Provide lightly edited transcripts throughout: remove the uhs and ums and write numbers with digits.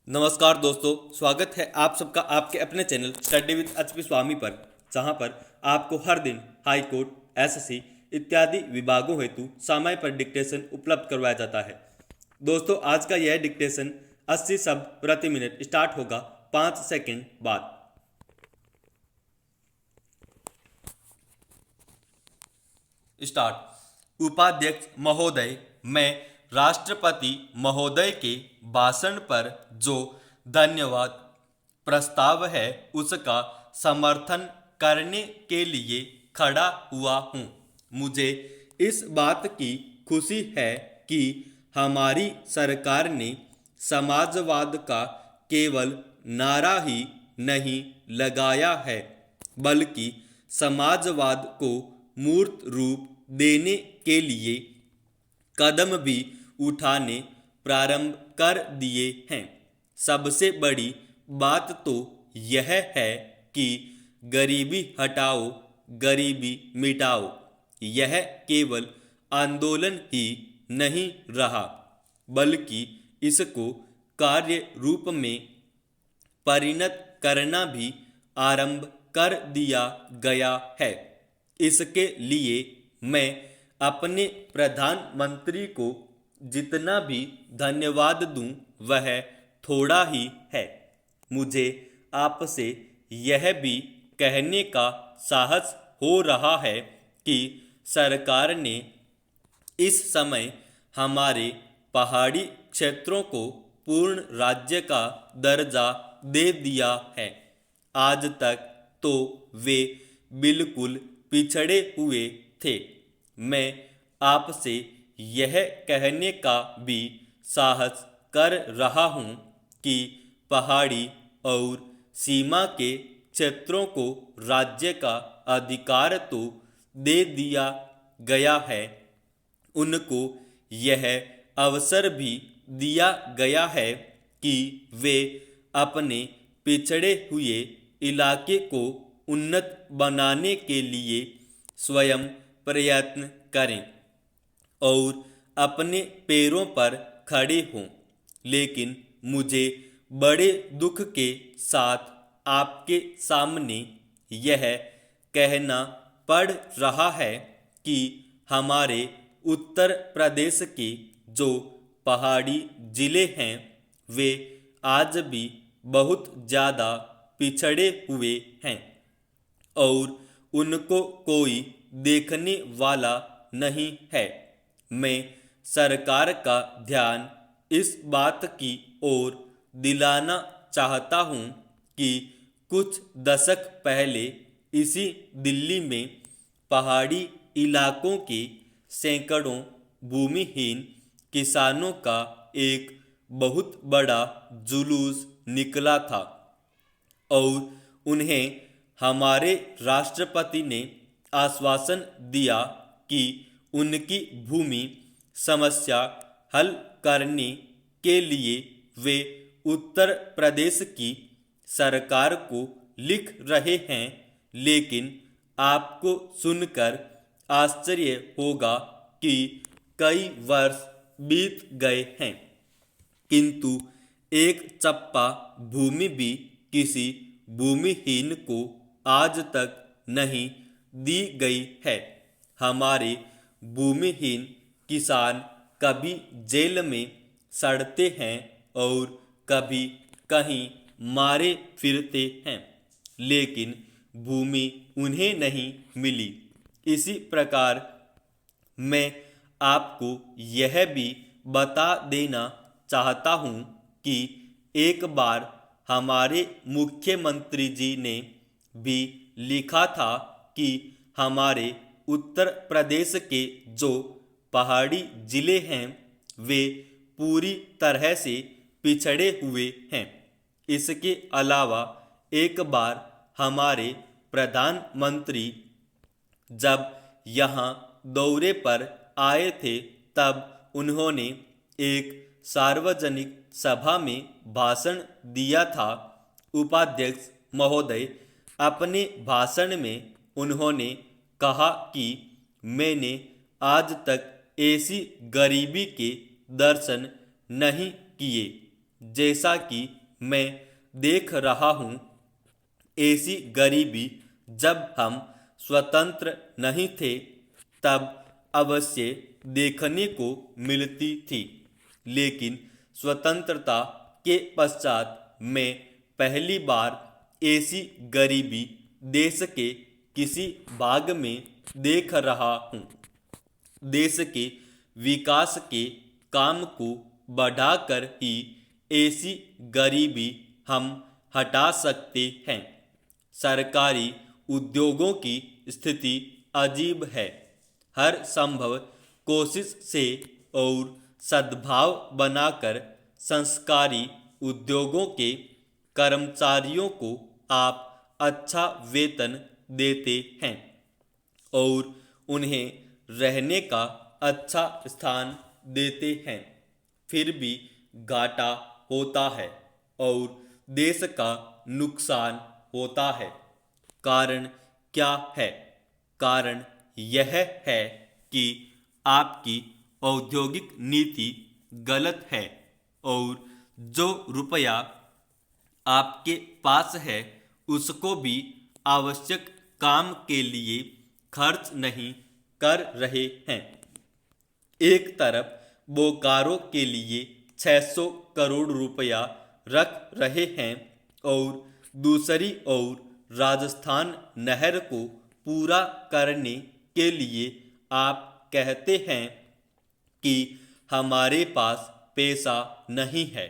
नमस्कार दोस्तों, स्वागत है आप सबका आपके अपने चैनल स्टडी विद एचपी स्वामी पर, जहां पर आपको हर दिन हाई कोर्ट, एसएससी इत्यादि विभागों हेतु समय पर डिक्टेशन उपलब्ध करवाया जाता है। दोस्तों, आज का यह डिक्टेशन 80 शब्द प्रति मिनट स्टार्ट होगा 5 सेकंड बाद। स्टार्ट। उपाध्यक्ष महोदय, मैं राष्ट्रपति महोदय के भाषण पर जो धन्यवाद प्रस्ताव है उसका समर्थन करने के लिए खड़ा हुआ हूँ। मुझे इस बात की खुशी है कि हमारी सरकार ने समाजवाद का केवल नारा ही नहीं लगाया है, बल्कि समाजवाद को मूर्त रूप देने के लिए कदम भी उठाने प्रारंभ कर दिए हैं। सबसे बड़ी बात तो यह है कि गरीबी हटाओ, गरीबी मिटाओ यह केवल आंदोलन ही नहीं रहा, बल्कि इसको कार्य रूप में परिणत करना भी आरंभ कर दिया गया है। इसके लिए मैं अपने प्रधानमंत्री को जितना भी धन्यवाद दूं वह थोड़ा ही है। मुझे आपसे यह भी कहने का साहस हो रहा है कि सरकार ने इस समय हमारे पहाड़ी क्षेत्रों को पूर्ण राज्य का दर्जा दे दिया है। आज तक तो वे बिल्कुल पिछड़े हुए थे। मैं आपसे यह कहने का भी साहस कर रहा हूँ कि पहाड़ी और सीमा के क्षेत्रों को राज्य का अधिकार तो दे दिया गया है, उनको यह अवसर भी दिया गया है कि वे अपने पिछड़े हुए इलाके को उन्नत बनाने के लिए स्वयं प्रयत्न करें और अपने पैरों पर खड़े हों। लेकिन मुझे बड़े दुख के साथ आपके सामने यह कहना पड़ रहा है कि हमारे उत्तर प्रदेश के जो पहाड़ी जिले हैं वे आज भी बहुत ज़्यादा पिछड़े हुए हैं और उनको कोई देखने वाला नहीं है। मैं सरकार का ध्यान इस बात की ओर दिलाना चाहता हूँ कि कुछ दशक पहले इसी दिल्ली में पहाड़ी इलाकों के सैकड़ों भूमिहीन किसानों का एक बहुत बड़ा जुलूस निकला था और उन्हें हमारे राष्ट्रपति ने आश्वासन दिया कि उनकी भूमि समस्या हल करने के लिए वे उत्तर प्रदेश की सरकार को लिख रहे हैं। लेकिन आपको सुनकर आश्चर्य होगा कि कई वर्ष बीत गए हैं, किंतु एक चप्पा भूमि भी किसी भूमिहीन को आज तक नहीं दी गई है। हमारे भूमिहीन किसान कभी जेल में सड़ते हैं और कभी कहीं मारे फिरते हैं, लेकिन भूमि उन्हें नहीं मिली। इसी प्रकार मैं आपको यह भी बता देना चाहता हूँ कि एक बार हमारे मुख्यमंत्री जी ने भी लिखा था कि हमारे उत्तर प्रदेश के जो पहाड़ी जिले हैं वे पूरी तरह से पिछड़े हुए हैं। इसके अलावा एक बार हमारे प्रधानमंत्री जब यहाँ दौरे पर आए थे तब उन्होंने एक सार्वजनिक सभा में भाषण दिया था। उपाध्यक्ष महोदय, अपने भाषण में उन्होंने कहा कि मैंने आज तक ऐसी गरीबी के दर्शन नहीं किए जैसा कि मैं देख रहा हूँ। ऐसी गरीबी जब हम स्वतंत्र नहीं थे तब अवश्य देखने को मिलती थी, लेकिन स्वतंत्रता के पश्चात मैं पहली बार ऐसी गरीबी देश के किसी भाग में देख रहा हूँ। देश के विकास के काम को बढ़ाकर ही ऐसी गरीबी हम हटा सकते हैं। सरकारी उद्योगों की स्थिति अजीब है। हर संभव कोशिश से और सद्भाव बनाकर संस्कारी उद्योगों के कर्मचारियों को आप अच्छा वेतन देते हैं और उन्हें रहने का अच्छा स्थान देते हैं, फिर भी घाटा होता है और देश का नुकसान होता है। कारण क्या है? कारण यह है कि आपकी औद्योगिक नीति गलत है और जो रुपया आपके पास है उसको भी आवश्यक काम के लिए खर्च नहीं कर रहे हैं। एक तरफ बोकारो के लिए 600 करोड़ रुपया रख रहे हैं और दूसरी ओर राजस्थान नहर को पूरा करने के लिए आप कहते हैं कि हमारे पास पैसा नहीं है।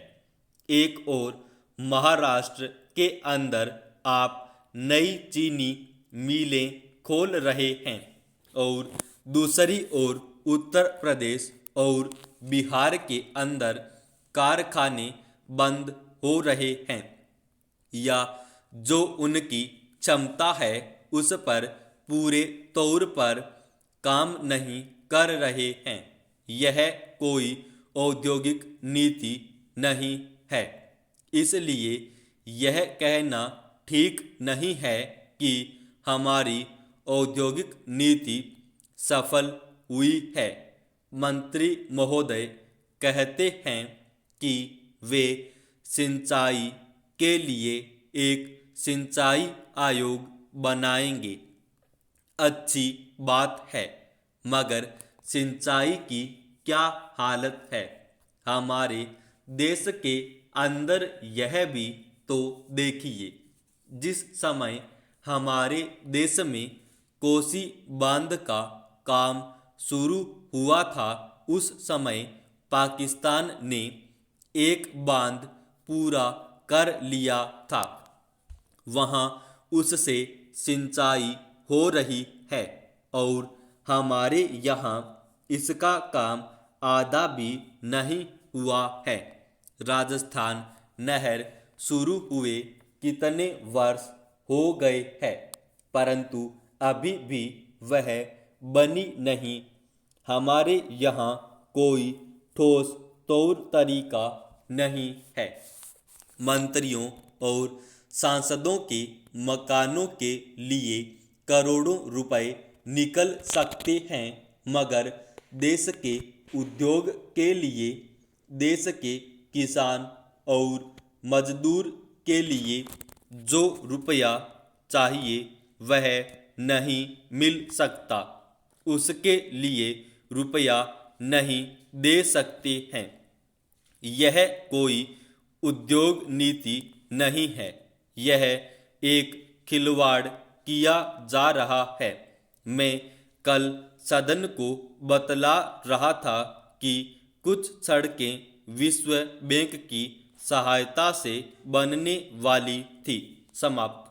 एक और महाराष्ट्र के अंदर आप नई चीनी मिलें खोल रहे हैं और दूसरी ओर उत्तर प्रदेश और बिहार के अंदर कारखाने बंद हो रहे हैं या जो उनकी क्षमता है उस पर पूरे तौर पर काम नहीं कर रहे हैं। यह कोई औद्योगिक नीति नहीं है। इसलिए यह कहना ठीक नहीं है कि हमारी औद्योगिक नीति सफल हुई है। मंत्री महोदय कहते हैं कि वे सिंचाई के लिए एक सिंचाई आयोग बनाएंगे। अच्छी बात है, मगर सिंचाई की क्या हालत है हमारे देश के अंदर, यह भी तो देखिए। जिस समय हमारे देश में कोसी बांध का काम शुरू हुआ था उस समय पाकिस्तान ने एक बांध पूरा कर लिया था। वहाँ उससे सिंचाई हो रही है और हमारे यहाँ इसका काम आधा भी नहीं हुआ है। राजस्थान नहर शुरू हुए कितने वर्ष हो गए हैं, परंतु अभी भी वह बनी नहीं। हमारे यहाँ कोई ठोस तौर तरीका नहीं है। मंत्रियों और सांसदों के मकानों के लिए करोड़ों रुपए निकल सकते हैं, मगर देश के उद्योग के लिए, देश के किसान और मजदूर के लिए जो रुपया चाहिए वह नहीं मिल सकता। उसके लिए रुपया नहीं दे सकते हैं। यह कोई उद्योग नीति नहीं है, यह एक खिलवाड़ किया जा रहा है। मैं कल सदन को बतला रहा था कि कुछ सड़कें विश्व बैंक की सहायता से बनने वाली थी। समाप्त।